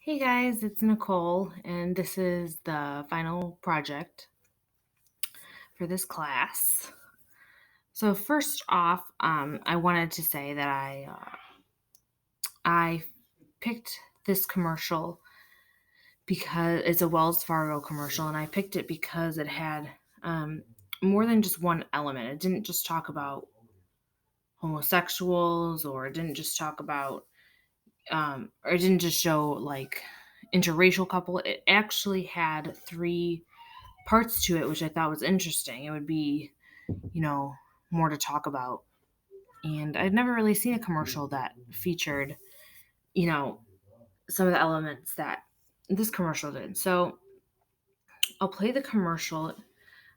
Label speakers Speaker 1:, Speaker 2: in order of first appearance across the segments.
Speaker 1: Hey guys, it's Nicole, and this is the final project for this class. So first off, I wanted to say that I picked this commercial because it's a Wells Fargo commercial, and I picked it because it had more than just one element. It didn't just talk about homosexuals, or it didn't just talk about, or it didn't just show like interracial couple. It actually had three parts to it, which I thought was interesting. It would be, you know, more to talk about. And I'd never really seen a commercial that featured, you know, some of the elements that this commercial did. So I'll play the commercial.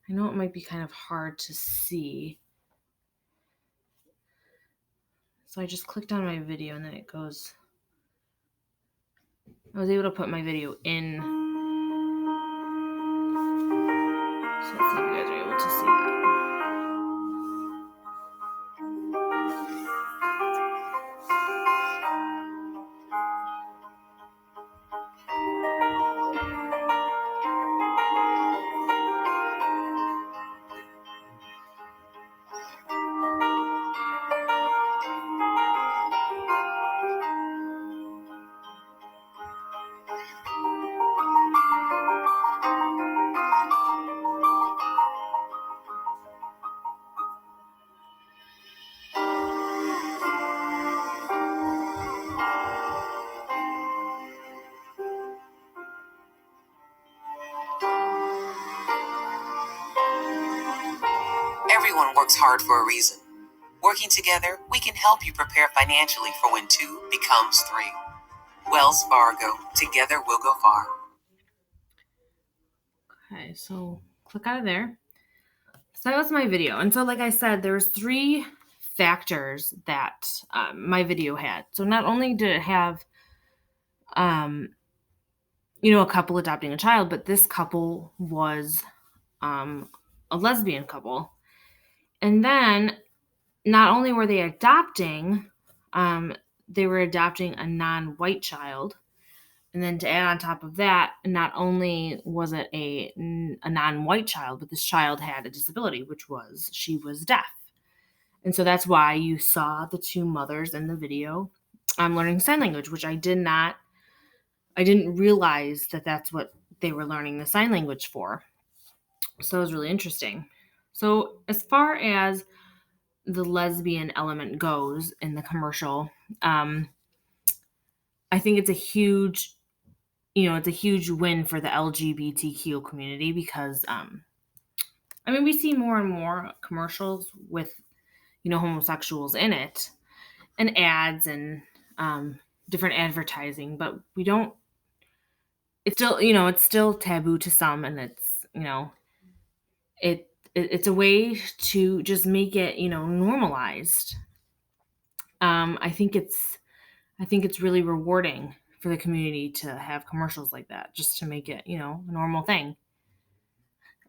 Speaker 1: I know it might be kind of hard to see. So I just clicked on my video and then it goes. I was able to put my video in. So let's see if you guys are able to see that.
Speaker 2: Everyone works hard for a reason. Working together, we can help you prepare financially for when 2 becomes 3. Wells Fargo, together we'll go far.
Speaker 1: Okay, so click out of there. So that was my video. And so, like I said, there's three factors that my video had. So not only did it have, a couple adopting a child, but this couple was a lesbian couple. And then not only were they adopting, they were adopting a non-white child. And then to add on top of that, not only was it a non-white child, but this child had a disability, which was she was deaf. And so that's why you saw the two mothers in the video learning sign language, which I didn't realize that that's what they were learning the sign language for. So it was really interesting. So as far as the lesbian element goes in the commercial, I think it's a huge win for the LGBTQ community because, we see more and more commercials with, homosexuals in it and ads and different advertising, but we don't, it's still taboo to some, and it's a way to just make it, normalized. I think it's really rewarding for the community to have commercials like that, just to make it, a normal thing.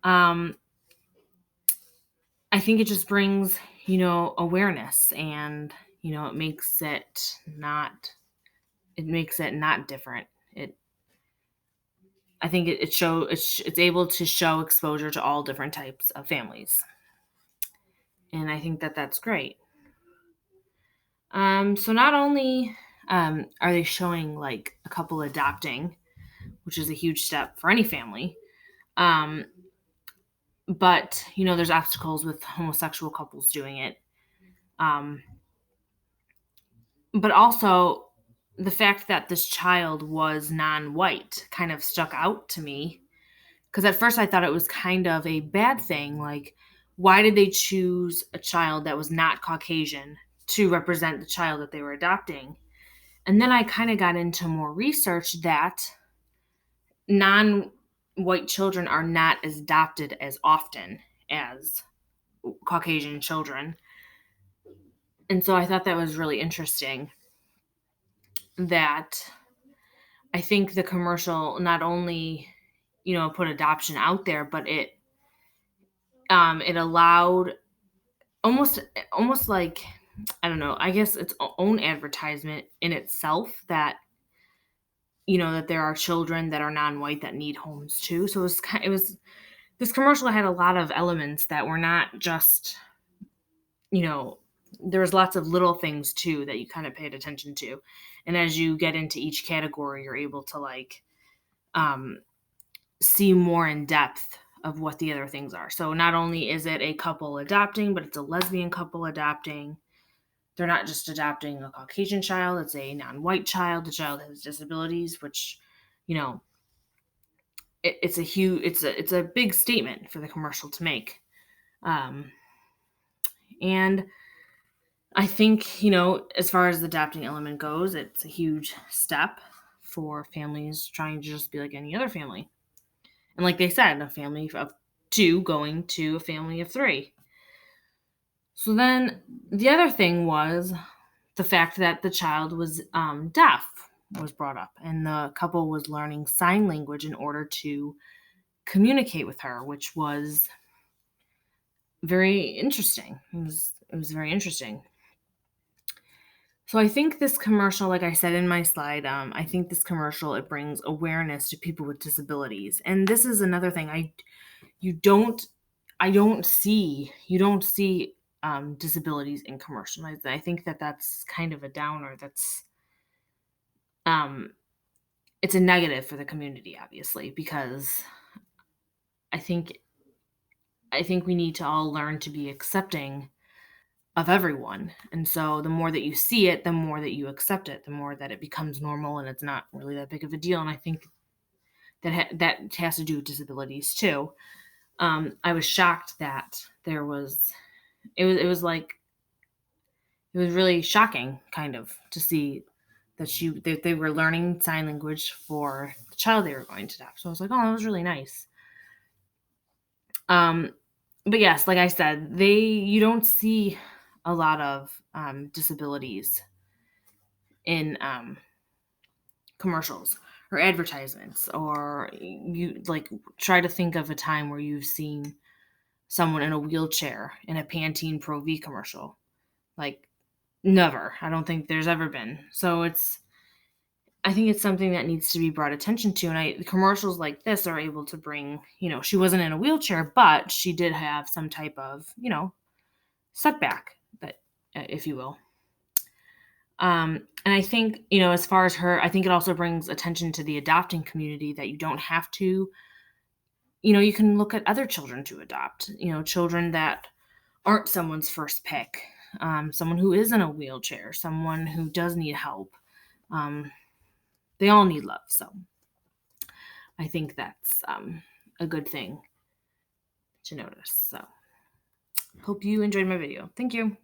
Speaker 1: I think it just brings, awareness, and, it makes it not different. I think it's able to show exposure to all different types of families. And I think that that's great. So not only are they showing like a couple adopting, which is a huge step for any family, but there's obstacles with homosexual couples doing it. But also the fact that this child was non-white kind of stuck out to me, because at first I thought it was kind of a bad thing. Like, why did they choose a child that was not Caucasian to represent the child that they were adopting? And then I kind of got into more research that non-white children are not as adopted as often as Caucasian children. And so I thought that was really interesting, that I think the commercial not only, put adoption out there, but it allowed almost like, I don't know, I guess its own advertisement in itself, that that there are children that are non-white that need homes too. So this commercial had a lot of elements that were not just, there was lots of little things too that you kind of paid attention to. And as you get into each category, you're able to um, see more in depth of what the other things are. So not only is it a couple adopting, but it's a lesbian couple adopting. They're not just adopting a Caucasian child, it's a non-white child. The child has disabilities, which, you know, it's a big statement for the commercial to make. And I think, as far as the adopting element goes, it's a huge step for families trying to just be like any other family. And like they said, a family of two going to a family of three. So then the other thing was the fact that the child was deaf was brought up, and the couple was learning sign language in order to communicate with her, which was very interesting. It was very interesting. So I think this commercial, like I said in my slide, I think this commercial, it brings awareness to people with disabilities, and this is another thing you don't see disabilities in commercials. I think that's kind of a downer. That's it's a negative for the community, obviously, because I think we need to all learn to be accepting of everyone. And so the more that you see it, the more that you accept it, the more that it becomes normal and it's not really that big of a deal. And I think that has to do with disabilities too. I was shocked that there was it was really shocking kind of to see that they were learning sign language for the child they were going to adopt. So I was like, oh, that was really nice. But yes, like I said, you don't see a lot of disabilities in commercials or advertisements, or you try to think of a time where you've seen someone in a wheelchair in a Pantene Pro V commercial. Like, never. I don't think there's ever been. So I think it's something that needs to be brought attention to. And commercials like this are able to bring, she wasn't in a wheelchair, but she did have some type of, setback, that, if you will. And I think, as far as her, I think it also brings attention to the adopting community that you don't have to, you can look at other children to adopt, children that aren't someone's first pick, someone who is in a wheelchair, someone who does need help. They all need love. So I think that's a good thing to notice. So hope you enjoyed my video. Thank you.